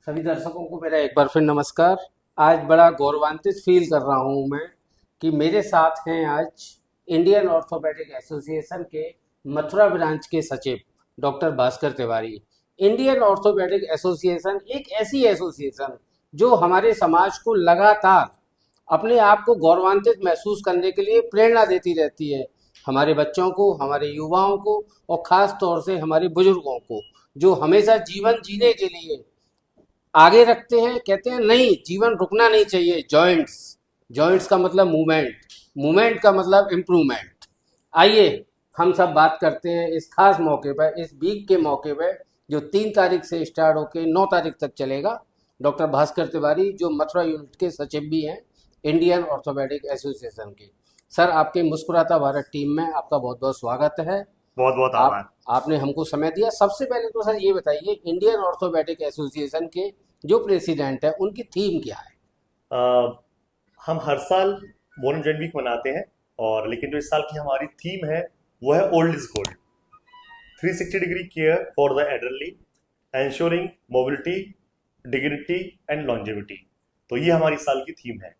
सभी दर्शकों को मेरा एक बार फिर नमस्कार। आज बड़ा गौरवान्वित फील कर रहा हूँ मैं कि मेरे साथ हैं आज इंडियन ऑर्थोपेडिक एसोसिएशन के मथुरा ब्रांच के सचिव doctor Bhaskar Tiwari. Indian orthopaedic association एक ऐसी एसोसिएशन जो हमारे समाज को लगातार अपने आप को गौरवान्वित महसूस करने के लिए प्रेरणा देती रहती है। हमारे बच्चों को, हमारे युवाओं को और ख़ास तौर से हमारे बुजुर्गों को, जो हमेशा जीवन जीने के लिए आगे रखते हैं। कहते हैं नहीं, जीवन रुकना नहीं चाहिए। जॉइंट्स, जॉइंट्स का मतलब मूवमेंट, मूवमेंट का मतलब इम्प्रूवमेंट। आइए हम सब बात करते हैं इस खास मौके पर, इस वीक के मौके पर, जो 3 तारीख से स्टार्ट होकर 9 तारीख तक चलेगा। डॉक्टर भास्कर तिवारी जो मथुरा यूनिट के सचिव भी हैं इंडियन ऑर्थोपेडिक एसोसिएशन के। सर, आपके मुस्कुराता भारत टीम में आपका बहुत बहुत स्वागत है। बहुत बहुत आप आभार। आपने हमको समय दिया। सबसे पहले तो सर ये बताइए, इंडियन ऑर्थोपेडिक एसोसिएशन के जो प्रेसिडेंट है उनकी थीम क्या है? अ, हम हर साल मोरन जैन वीक मनाते हैं और लेकिन जो इस साल की हमारी थीम है वो है old is gold. 360 degree care for the elderly, ensuring mobility, dignity and longevity. तो ये हमारी इस साल की थीम है।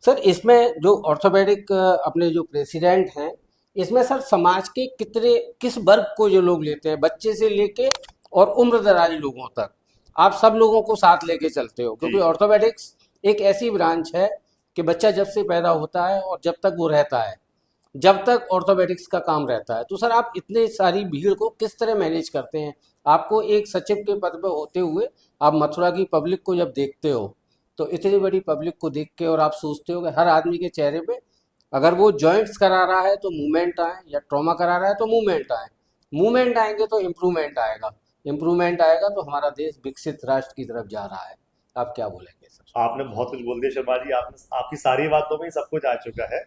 सर, इसमें जो ऑर्थोपेडिक अपने जो प्रेसिडेंट हैं, इसमें सर समाज के कितने, किस वर्ग को जो लोग लेते हैं, बच्चे से लेके और उम्र दराज लोगों तक, आप सब लोगों को साथ लेके चलते हो? जी। क्योंकि ऑर्थोपेडिक्स एक ऐसी ब्रांच है कि बच्चा जब से पैदा होता है और जब तक वो रहता है, जब तक ऑर्थोपेडिक्स का काम रहता है। तो सर, आप इतने सारी भीड़ को किस तरह मैनेज करते हैं? आपको एक सचिव के पद पर होते हुए आप मथुरा की पब्लिक को जब देखते हो, तो इतनी बड़ी पब्लिक को देख के और आप सोचते हो कि हर आदमी के चेहरे पे, अगर वो जॉइंट्स करा रहा है तो मूवमेंट आए, या ट्रॉमा करा रहा है तो मूवमेंट आए। मूवमेंट आएंगे तो इम्प्रूवमेंट आएगा, इम्प्रूवमेंट आएगा तो हमारा देश विकसित राष्ट्र की तरफ जा रहा है। आप क्या बोलेंगे सर? आपने बहुत कुछ बोल दिया शर्मा जी। आपने आपकी सारी बातों में सब कुछ आ चुका है।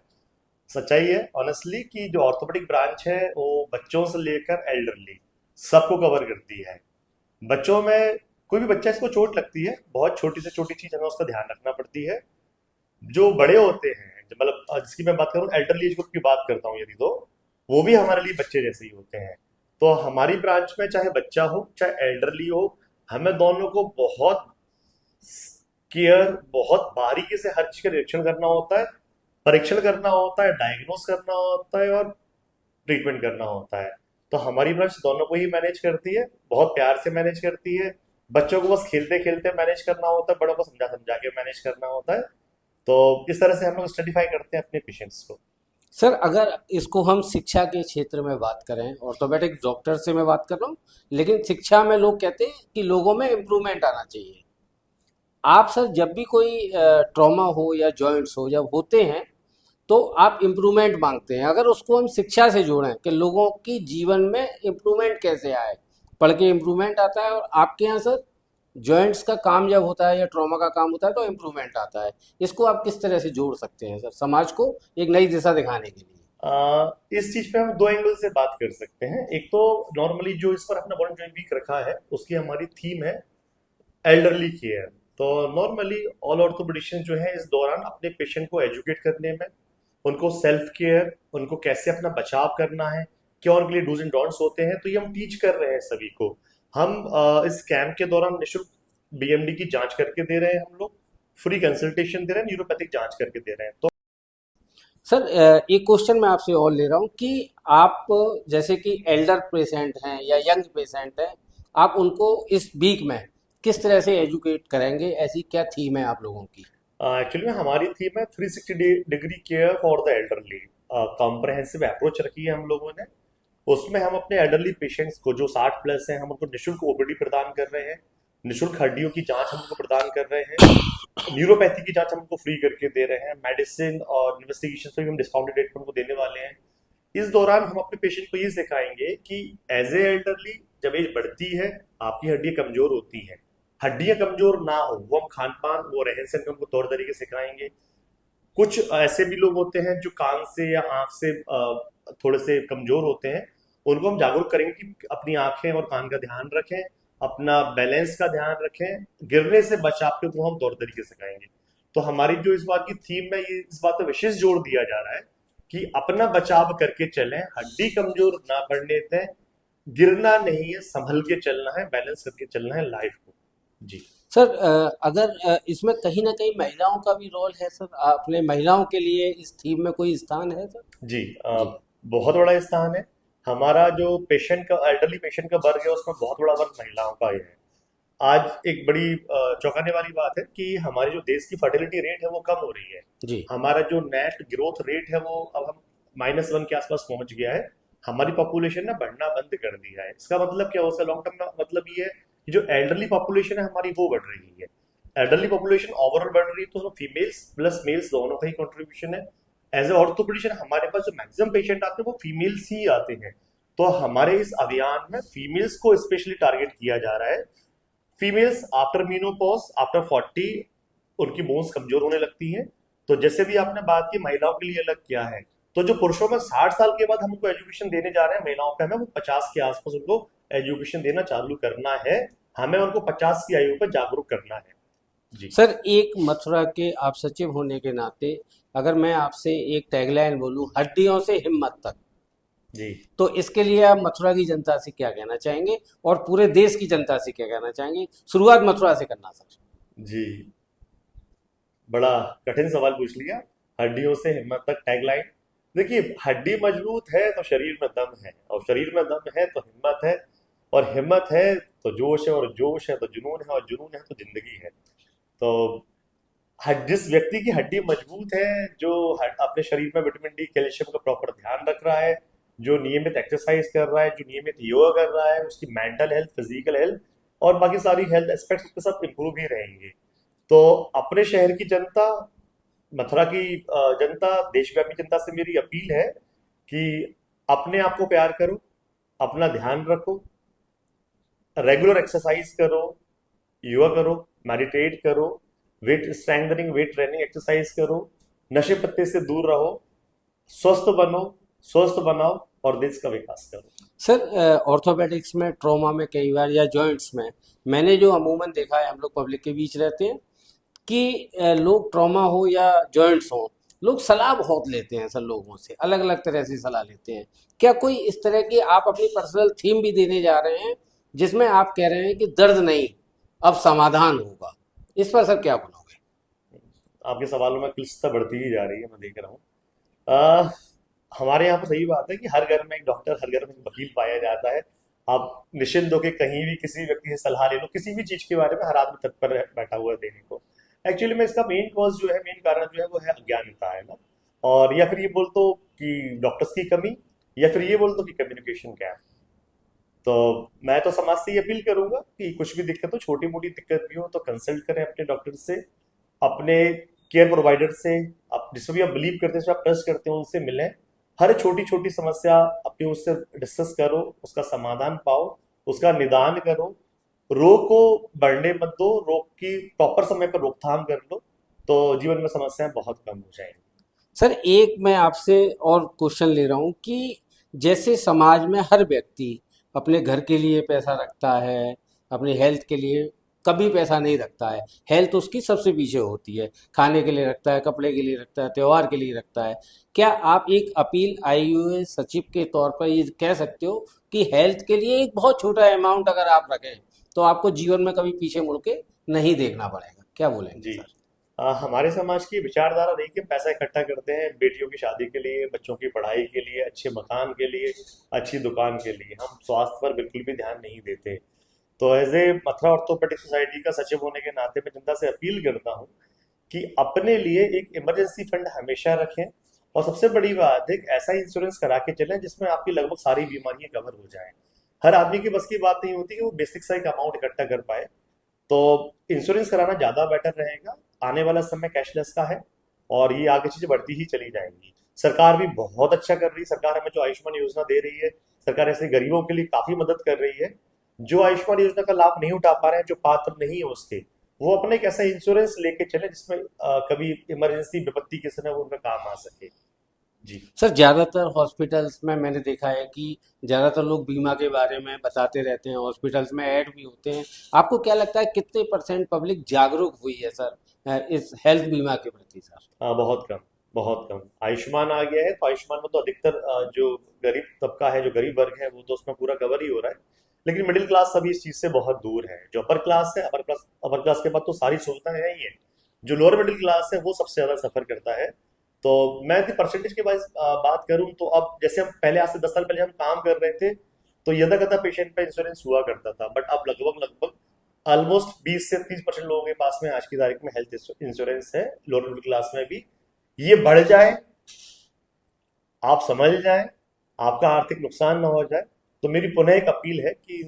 सच्चाई है ऑनेस्टली कि जो ऑर्थोपेडिक ब्रांच है वो बच्चों से लेकर एल्डरली सबको कवर करती है। बच्चों में कोई भी बच्चा इसको चोट लगती है, बहुत छोटी से छोटी चीज हमें उसका ध्यान रखना पड़ती है। जो बड़े होते हैं, मतलब जिसकी मैं बात करूँ एल्डरली एज ग्रुप की बात करता हूँ यदि, तो वो भी हमारे लिए बच्चे जैसे ही होते हैं। तो हमारी ब्रांच में चाहे बच्चा हो चाहे एल्डरली हो, हमें दोनों को बहुत केयर, बहुत बारीकी से हर चीज का निरीक्षण करना होता है, परीक्षण करना होता है, डायग्नोस करना होता है और ट्रीटमेंट करना होता है। तो हमारी ब्रांच दोनों को ही मैनेज करती है, बहुत प्यार से मैनेज करती है। बच्चों को बस खेलते खेलते मैनेज करना होता है, बड़ों को समझा समझा के मैनेज करना होता है। तो इस तरह से हम लोग स्टडीफाई करते हैं अपने पेशेंट्स को। सर, अगर इसको हम शिक्षा के क्षेत्र में बात करें, ऑर्थोपेडिक डॉक्टर से मैं बात कर रहा हूँ, लेकिन शिक्षा में लोग कहते हैं कि लोगों में इम्प्रूवमेंट आना चाहिए। आप सर जब भी कोई ट्रॉमा हो या जॉइंट्स हो जब होते हैं, तो आप इम्प्रूवमेंट मांगते हैं। अगर उसको हम शिक्षा से जोड़ें कि लोगों की जीवन में इम्प्रूवमेंट कैसे आए, पढ़ के इम्प्रूवमेंट आता है, और आपके यहाँ सर जॉइंट्स का काम जब होता है या ट्रॉमा का काम होता है तो इम्प्रूवमेंट आता है। इसको आप किस तरह से जोड़ सकते हैं सर, समाज को एक नई दिशा दिखाने के लिए? इस चीज पे हम दो एंगल से बात कर सकते हैं। एक तो नॉर्मली जो इस पर अपना वॉलंटियर वीक रखा है उसकी हमारी थीम है एल्डरली केयर। तो नॉर्मली ऑल ऑर्थोपेडिशियन जो है इस दौरान अपने पेशेंट को एजुकेट करने में, उनको सेल्फ केयर, उनको कैसे अपना बचाव करना है, क्या उनके लिए डूज एंड डोंट्स होते हैं, तो ये हम टीच कर रहे हैं सभी को। हम इस कैंप के दौरान निःशुल्क बीएमडी की जांच करके दे रहे हैं, हम लोग फ्री कंसल्टेशन दे रहे हैं, न्यूरोपैथिक जांच करके दे रहे हैं। तो सर, एक क्वेश्चन मैं आपसे और ले रहा हूँ कि आप जैसे कि एल्डर पेशेंट हैं या यंग पेशेंट हैं, आप उनको इस वीक में किस तरह से एजुकेट करेंगे? ऐसी क्या थीम है आप लोगों की? एक्चुअली में हमारी थीम है 360 degree care for the elderly. Comprehensive approach रखी है हम लोगों ने। उसमें हम अपने एल्डरली पेशेंट्स को जो 60 प्लस हैं, हम उनको निःशुल्क ओपीडी प्रदान कर रहे हैं, निःशुल्क हड्डियों की जांच हम उनको प्रदान कर रहे हैं, न्यूरोपैथी की जांच हम उनको फ्री करके दे रहे हैं, मेडिसिन और इन्वेस्टिगेशन पे भी हम डिस्काउंटेड रेट पर उनको देने वाले हैं। इस दौरान हम अपने पेशेंट को ये सिखाएंगे कि एज ए एल्डरली जब एज बढ़ती है आपकी हड्डियां कमजोर होती हैं। हड्डियां कमजोर ना हो वो हम खान पान, वो रहन सहन के उनको तौर तरीके सिखाएंगे। कुछ ऐसे भी लोग होते हैं जो कान से या आंख से थोड़े से कमजोर होते हैं, उनको हम जागरूक करेंगे कि अपनी आंखें और कान का ध्यान रखें, अपना बैलेंस का ध्यान रखें, गिरने से बचाव के तो हम तौर तरीके सिखाएंगे। तो हमारी जो इस बार की थीम में ये इस बात पर विशेष जोर दिया जा रहा है कि अपना बचाव करके चलें, हड्डी कमजोर ना पड़ने दें, गिरना नहीं है, संभल के चलना है, बैलेंस करके चलना है लाइफ को। जी। सर अगर इसमें कहीं ना कहीं महिलाओं का भी रोल है सर, अपने महिलाओं के लिए इस थीम में कोई स्थान है सर? जी, जी। बहुत बड़ा स्थान है। हमारा जो पेशेंट का एल्डरली पेशेंट का वर्ग है उसमें बहुत बड़ा वर्ग महिलाओं का ही है। आज एक बड़ी चौंकाने वाली बात है कि हमारे जो देश की फर्टिलिटी रेट है वो कम हो रही है। जी। हमारा जो नेट ग्रोथ रेट है वो अब हम -1 के आसपास पहुंच गया है। हमारी पॉपुलेशन ने बढ़ना बंद कर दिया है। इसका मतलब क्या हो, उसका लॉन्ग टर्म का मतलब ये है कि जो एल्डरली पॉपुलेशन है हमारी वो बढ़ रही है। एल्डरली पॉपुलेशन ओवरऑल बढ़ रही है तो उसमें फीमेल्स प्लस मेल्स दोनों का ही कंट्रीब्यूशन है। एज ए ऑर्थोपेडिशियन हमारे पास जो मैक्सिमम पेशेंट आते हैं वो फीमेल्स ही आते हैं। तो हमारे इस अभियान में फीमेल्स को स्पेशली टारगेट किया जा रहा है। फीमेल्स आफ्टर मीनोपॉज आफ्टर 40 उनकी बोन्स कमजोर होने लगती हैं। तो जैसे भी आपने बात की महिलाओं के लिए अलग क्या है, तो जो पुरुषों में 60 साल के बाद हम उनको एजुकेशन देने जा रहे हैं, महिलाओं पे हमें वो 50 के आसपास उनको एजुकेशन देना चालू करना है। हमें उनको 50 की आयु पर जागरूक करना है। जी। सर एक मथुरा के आप सचिव होने के नाते अगर मैं आपसे एक टैगलाइन बोलूं, हड्डियों से हिम्मत तक, जी। तो इसके लिए आप मथुरा की जनता से क्या कहना चाहेंगे और पूरे देश की जनता से क्या कहना चाहेंगे? शुरुआत मथुरा से करना सर। जी, बड़ा कठिन सवाल पूछ लिया। हड्डियों से हिम्मत तक टैगलाइन। देखिए, हड्डी मजबूत है तो शरीर में दम है, और शरीर में दम है तो हिम्मत है, और हिम्मत है तो जोश है, और जोश है तो जुनून है, और जुनून है तो जिंदगी है। तो जिस व्यक्ति की हड्डी मजबूत है, जो अपने शरीर में विटामिन डी कैल्शियम का प्रॉपर ध्यान रख रहा है, जो नियमित एक्सरसाइज कर रहा है, जो नियमित योगा कर रहा है, उसकी मेंटल हेल्थ, फिजिकल हेल्थ और बाकी सारी हेल्थ एस्पेक्ट्स उसके साथ इंप्रूव ही रहेंगे। तो अपने शहर की जनता, मथुरा की जनता, देशव्यापी जनता से मेरी अपील है कि अपने आप को प्यार करो, अपना ध्यान रखो, रेगुलर एक्सरसाइज करो, योगा करो, मेडिटेट करो, weight strengthening, weight training exercise करो, नशे पत्ते से दूर रहो, स्वस्थ बनो, स्वस्थ बनाओ और देश का विकास करो। सर ऑर्थोपेडिक्स में ट्रॉमा में कई बार या जॉइंट्स में मैंने जो अमूमन देखा है, हम लोग पब्लिक के बीच रहते हैं कि लोग ट्रॉमा हो या जॉइंट्स हो, लोग सलाह बहुत लेते हैं सर, लोगों से अलग अलग तरह से सलाह लेते हैं। क्या कोई इस तरह की आप अपनी पर्सनल थीम भी देने जा रहे हैं जिसमें आप कह रहे हैं कि दर्द नहीं, अब समाधान होगा? इस पर सर क्या बोलोगे? आपके सवालों में क्लिष्टता बढ़ती ही जा रही है, मैं देख रहा हूँ। अ, हमारे यहाँ पर सही बात है कि हर घर में एक डॉक्टर, हर घर में एक वकील पाया जाता है। आप निश्चिंत होकर कहीं भी किसी व्यक्ति से सलाह ले लो, किसी भी चीज के बारे में हर आदमी तत्पर बैठा हुआ है देने को। एक्चुअली में इसका मेन कॉज जो है, मेन कारण जो है वो है अज्ञानता, है ना। और या फिर ये बोल दो कि डॉक्टर्स की कमी, या फिर ये बोल दो कि कम्युनिकेशन गैप। तो मैं तो समाज से ये अपील करूंगा कि कुछ भी दिक्कत हो, छोटी मोटी दिक्कत भी हो, तो कंसल्ट करें अपने डॉक्टर से, अपने केयर प्रोवाइडर से, आप जिसमें भी आप बिलीव करते हैं, जिसमें आप ट्रस्ट करते हो, उनसे मिलें। हर छोटी छोटी समस्या अपनी उससे डिस्कस करो, उसका समाधान पाओ, उसका निदान करो। रोग को बढ़ने मत दो, रोग की प्रॉपर समय पर रोकथाम कर लो, तो जीवन में समस्याएं बहुत कम हो जाएंगी। सर एक मैं आपसे और क्वेश्चन ले रहा हूँ कि जैसे समाज में हर व्यक्ति अपने घर के लिए पैसा रखता है, अपनी हेल्थ के लिए कभी पैसा नहीं रखता है, हेल्थ उसकी सबसे पीछे होती है, खाने के लिए रखता है, कपड़े के लिए रखता है, त्योहार के लिए रखता है। क्या आप एक अपील आईयूएस सचिव के तौर पर ये कह सकते हो कि हेल्थ के लिए एक बहुत छोटा अमाउंट अगर आप रखें तो आपको जीवन में कभी पीछे मुड़ के नहीं देखना पड़ेगा? क्या बोलेंगे जी। सर? हमारे समाज की विचारधारा रही कि पैसा इकट्ठा करते हैं बेटियों की शादी के लिए, बच्चों की पढ़ाई के लिए, अच्छे मकान के लिए, अच्छी दुकान के लिए। हम स्वास्थ्य पर बिल्कुल भी ध्यान नहीं देते। तो as a Mathura orthopaedic society का सचिव होने के नाते मैं जनता से अपील करता हूँ कि अपने लिए एक इमरजेंसी फंड हमेशा रखें, और सबसे बड़ी बात है, एक ऐसा इंश्योरेंस करा के चलें जिसमें आपकी लगभग सारी बीमारियां कवर हो जाएं। हर आदमी की बस की बात नहीं होती कि वो बेसिक सा एक अमाउंट इकट्ठा कर पाए। तो इंश्योरेंस कराना ज़्यादा बेटर रहेगा। आने वाला समय कैशलेस का है, और ये आगे चीज़ें बढ़ती ही चली जाएंगी। सरकार भी बहुत अच्छा कर रही है। सरकार हमें जो आयुष्मान योजना दे रही है, सरकार ऐसे गरीबों के लिए काफ़ी मदद कर रही है। जो आयुष्मान योजना का लाभ नहीं उठा पा रहे हैं, जो पात्र नहीं है उसके, वो अपने एक ऐसा इंश्योरेंस लेके चले जिसमें कभी इमरजेंसी विपत्ति के समय वो उनका काम आ सके। जी। सर ज़्यादातर हॉस्पिटल्स में मैंने देखा है कि ज़्यादातर लोग बीमा के बारे में बताते रहते हैं, हॉस्पिटल्स में ऐड भी होते हैं। आपको क्या लगता है कितने परसेंट पब्लिक जागरूक हुई है सर इस हेल्थ बीमा के प्रति सर? बहुत कम, बहुत कम। आयुष्मान आ गया है तो आयुष्मान में तो अधिकतर जो गरीब तबका है, जो गरीब वर्ग है, वो तो उसमें पूरा कवर ही हो रहा है। लेकिन मिडिल क्लास अभी इस चीज से बहुत दूर है। जो अपर क्लास है, अपर क्लास के बाद तो सारी सुविधाएं हैं ही है। जो लोअर मिडिल क्लास है वो सबसे ज्यादा सफर करता है। तो मैं यदि परसेंटेज की बात करूं तो अब जैसे हम पहले, आज से 10 साल पहले हम काम कर रहे थे तो यदा कदा पेशेंट पे इंश्योरेंस हुआ करता था, बट अब लगभग लगभग ऑलमोस्ट 20 से 30% लोगों के पास में आज की तारीख में हेल्थ इंश्योरेंस है, लोअर मिडिल क्लास में भी। ये बढ़ जाए, आप समझ जाएं, आपका आर्थिक नुकसान ना हो जाए, तो मेरी पुनः एक अपील है कि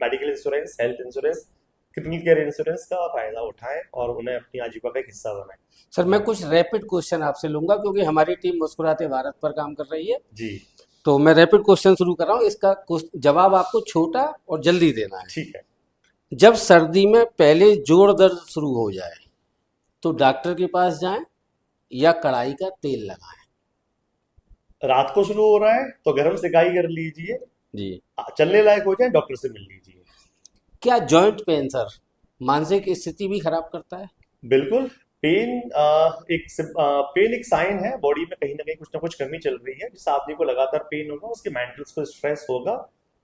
medical insurance, health insurance, critical care insurance का फायदा उठाएं और उन्हें अपनी आजीविका का एक हिस्सा बनाएं। सर मैं कुछ रैपिड क्वेश्चन आपसे लूंगा क्योंकि हमारी टीम मुस्कुराते भारत पर काम कर रही है। जी। तो मैं रैपिड क्वेश्चन शुरू कर रहा हूँ, इसका जवाब आपको छोटा और जल्दी देना है। ठीक है। जब सर्दी में पहले जोर दर्द शुरू हो जाए तो डॉक्टर के पास जाएं या कढ़ाई का तेल लगाएं? रात को शुरू हो रहा है तो गर्म सिकाई कर लीजिए, जी। चलने लायक हो जाए डॉक्टर से मिल लीजिए। क्या जॉइंट पेन सर मानसिक स्थिति भी खराब करता है? बिल्कुल। पेन पेन एक साइन है बॉडी में, कहीं ना कुछ कमी चल रही है। जिस आदमी को लगातार पेन होगा उसके मेंटल को स्ट्रेस होगा,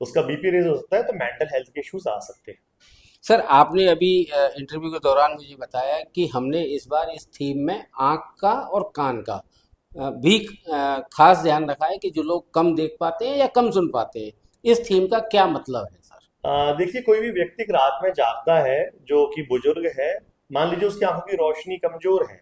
उसका बीपी रेज हो सकता है, तो मेंटल हेल्थ के इश्यूज आ सकते हैं। सर आपने अभी इंटरव्यू के दौरान मुझे बताया कि हमने इस बार इस थीम में आँख का और कान का भी खास ध्यान रखा है कि जो लोग कम देख पाते हैं या कम सुन पाते हैं। इस थीम का क्या मतलब है सर? देखिए, कोई भी व्यक्ति रात में जागता है जो कि बुजुर्ग है, मान लीजिए उसकी आंखों की रोशनी कमजोर है,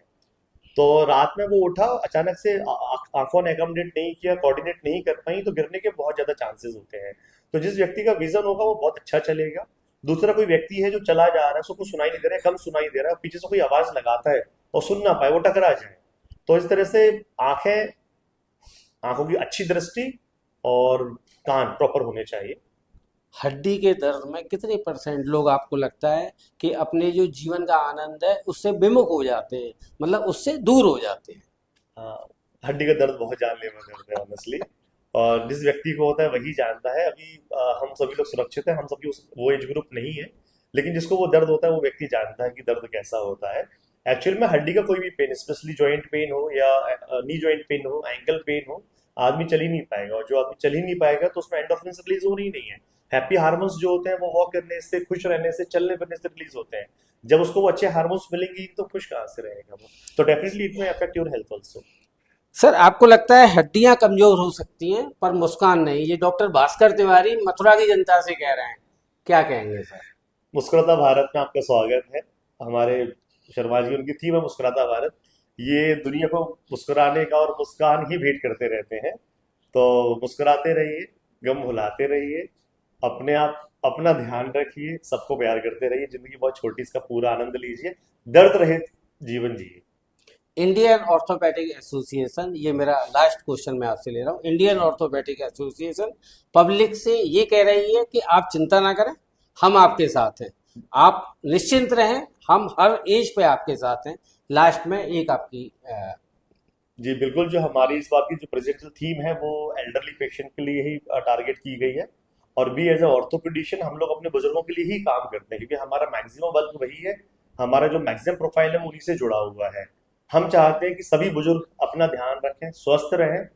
तो रात में वो उठा, अचानक से आंखों ने अकोमोडेट नहीं किया, कोऑर्डिनेट नहीं कर पाई, तो गिरने के बहुत ज्यादा चांसेस होते हैं। तो जिस व्यक्ति का विजन होगा वो बहुत अच्छा चलेगा। दूसरा, कोई व्यक्ति है जो चला जा रहा है, उसको कुछ सुनाई नहीं दे रहा है, कम सुनाई दे रहा है, पीछे से कोई आवाज लगाता है और सुन ना पाए, वो टकरा जाए, तो इस तरह से आंखें, आंखों की अच्छी दृष्टि और कान प्रॉपर होने चाहिए। हड्डी के दर्द में कितने परसेंट लोग आपको लगता है कि अपने जो जीवन का आनंद है उससे विमुख हो जाते हैं, मतलब उससे दूर हो जाते हैं? हाँ, हड्डी का दर्द बहुत जानलेवा दर्द है ऑनेस्टली, और जिस व्यक्ति को होता है वही जानता है। अभी हम सभी लोग सुरक्षित हैं, हम सभी वो एज ग्रुप नहीं है, लेकिन जिसको वो दर्द होता है वो व्यक्ति जानता है कि दर्द कैसा होता है। एक्चुअल में हड्डी का कोई भी पेन, स्पेशली जॉइंट पेन हो या नी जॉइंट पेन हो, एंकल पेन हो, आदमी चल ही नहीं पाएगा, और जो आदमी चल ही नहीं पाएगा तो उसमें एंडोर्फिन रिलीज हो रही नहीं है। हैप्पी हार्मोन्स जो होते हैं वो वॉक करने से, खुश रहने से, चलने फिरने से रिलीज होते हैं। जब उसको वो अच्छे हार्मोन्स मिलेंगे तो खुश कहाँ से रहेगा वो? तो डेफिनेटली इट में affect your health also. Sir आपको लगता है हड्डियां कमजोर हो सकती हैं पर मुस्कान नहीं? ये डॉक्टर भास्कर तिवारी मथुरा की जनता से कह रहे हैं, क्या कहेंगे सर? मुस्कुराता भारत में आपका स्वागत है। हमारे शर्मा जी, उनकी थीम है मुस्कुराता भारत। ये दुनिया को मुस्कुराने का और मुस्कान ही भेंट करते रहते हैं। तो मुस्कुराते रहिए, गम भुलाते रहिए, अपने आप अपना ध्यान रखिए, सबको प्यार करते रहिए। जिंदगी बहुत छोटी, इसका पूरा आनंद लीजिए, दर्द रहित जीवन जिए। इंडियन ऑर्थोपेडिक एसोसिएशन, ये मेरा लास्ट क्वेश्चन मैं आपसे ले रहा हूँ। इंडियन ऑर्थोपेडिक एसोसिएशन पब्लिक से ये कह रही है कि आप चिंता ना करें, हम आपके साथ हैं, आप निश्चिंत रहें, हम हर एज पे आपके साथ हैं। लास्ट में एक आपकी जी बिल्कुल, जो हमारी इस बार की जो प्रेजेंटल थीम है वो एल्डरली पेशेंट के लिए ही टारगेट की गई है। और भी एज ए ऑर्थोपेडिशियन हम लोग अपने बुजुर्गों के लिए ही काम करते हैं, क्योंकि हमारा मैक्सिमम वर्क वही है, हमारा जो मैक्सिमम प्रोफाइल है वो उन्हीं से जुड़ा हुआ है। हम चाहते हैं कि सभी बुजुर्ग अपना ध्यान रखें, स्वस्थ रहें।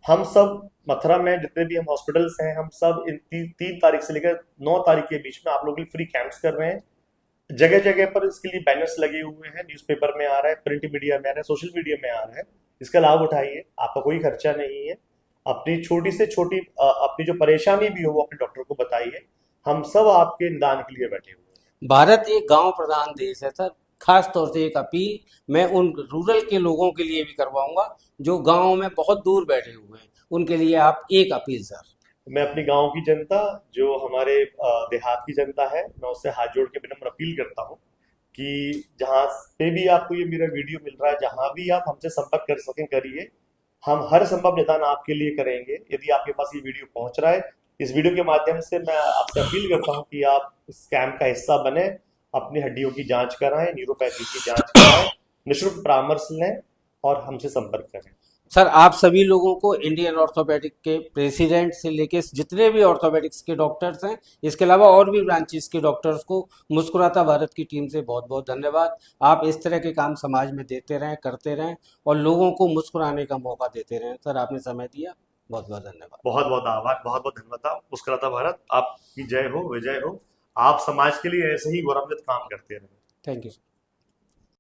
हम सब मथुरा में जितने भी हम हॉस्पिटल्स हैं, हम सब इन 3 तारीख से लेकर 9 तारीख के बीच में आप लोगों के लिए फ्री कैंप्स कर रहे हैं। जगह जगह पर इसके लिए बैनर्स लगे हुए हैं, न्यूज़पेपर में आ रहा है, प्रिंट मीडिया में आ रहा है, सोशल मीडिया में आ रहा है। इसका लाभ उठाइए, आपका कोई खर्चा नहीं है। अपनी छोटी से छोटी अपनी जो परेशानी भी हो वो अपने डॉक्टर को बताइए। हम सब आपके निदान के लिए बैठे हुए हैं। भारत एक गांव प्रधान देश है सर। खास तौर से एक अपील मैं उन रूरल के लोगों के लिए भी करवाऊंगा जो गांव में बहुत दूर बैठे हुए हैं, उनके लिए आप एक अपील सर। मैं अपनी गांव की जनता, जो हमारे देहात की जनता है, मैं उससे हाथ जोड़ के विनम्र अपील करता हूँ कि जहाँ पे भी आपको ये मेरा वीडियो मिल रहा है, जहाँ भी आप हमसे संपर्क कर सकें करिए। हम हर संभव निदान आपके लिए करेंगे। यदि आपके पास ये वीडियो पहुंच रहा है, इस वीडियो के माध्यम से मैं आपसे अपील करता हूँ कि आप इस कैंप का हिस्सा बने, अपनी हड्डियों की जांच कराएं, न्यूरोपैथी की जांच कराएं, निःशुल्क परामर्श लें और हमसे संपर्क करें। सर आप सभी लोगों को, इंडियन ऑर्थोपेडिक के प्रेसिडेंट से लेके जितने भी ऑर्थोपेडिक्स के डॉक्टर्स हैं, इसके अलावा और भी ब्रांचेस के डॉक्टर्स को मुस्कुराता भारत की टीम से बहुत बहुत धन्यवाद। आप इस तरह के काम समाज में देते रहें, करते रहें और लोगों को मुस्कुराने का मौका देते रहें। सर आपने समय दिया। बहुत बहुत धन्यवाद। बहुत बहुत आभार, बहुत बहुत धन्यवाद। मुस्कुराता भारत आपकी जय हो, विजय हो। आप समाज के लिए ऐसे ही गौरवान्वित काम करते रहे। Thank you.